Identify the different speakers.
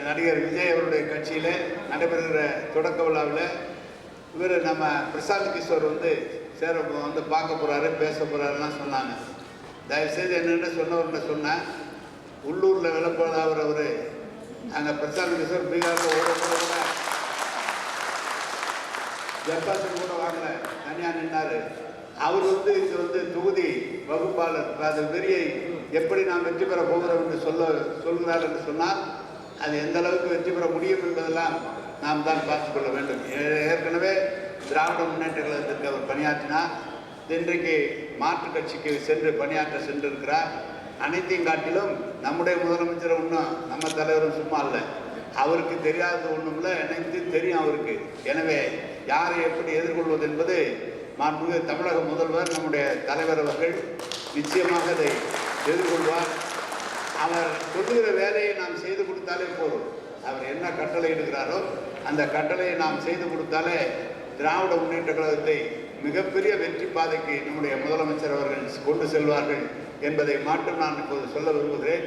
Speaker 1: நடிகர் விஜய் அவருடைய கட்சியில் நடைபெறுகிற தொடக்க விழாவில் இவர் நம்ம பிரசாந்த் கிஷோர் வந்து பார்க்க போகிறாரு, பேச போகிறாருலாம் சொன்னாங்க. தயவுசெய்து என்னென்ன சொன்னேன், உள்ளூரில் விளப்பதாவர் அவர் அங்கே பிரசாந்த் கிஷோர் பீகாரில் கூட ஜப்பாத்துக்கு கூட வாங்கல, தனியாக நின்னார். அவர் இங்கே தொகுதி வகுப்பாளர், அது வெறியை எப்படி நாம் வெற்றி பெற போகிறோம் என்று சொல்கிறார் என்று சொன்னால் அது எந்த அளவுக்கு வெற்றி பெற முடியும் என்பதெல்லாம் நாம் தான் பார்த்துக் கொள்ள வேண்டும். ஏற்கனவே திராவிட முன்னேற்ற கழகத்திற்கு அவர் பணியாற்றினார். இன்றைக்கு மாற்றுக் கட்சிக்கு சென்று பணியாற்ற சென்றிருக்கிறார். அனைத்தையும் காட்டிலும் நம்முடைய முதலமைச்சர் ஒன்றும் நம்ம தலைவரும் சும்மா இல்லை, அவருக்கு தெரியாதது ஒன்றும் இல்லை, அனைத்தும் தெரியும் அவருக்கு. எனவே யாரை எப்படி எதிர்கொள்வது என்பது மாண்புமிகு தமிழக முதல்வர் நம்முடைய தலைவர் அவர்கள் நிச்சயமாக அதை எதிர்கொள்வார். அவர் சொல்லுகிற வேலையை நாம் செய்து கொடுத்தாலே போதும். அவர் என்ன கட்டளை இடுகிறாரோ அந்த கட்டளையை நாம் செய்து கொடுத்தாலே திராவிட முன்னேற்ற கழகத்தை மிகப்பெரிய வெற்றி பாதைக்கு நம்முடைய முதலமைச்சர் அவர்கள் கொண்டு செல்வார்கள் என்பதை மட்டும் நான் இப்போது சொல்ல விரும்புகிறேன்.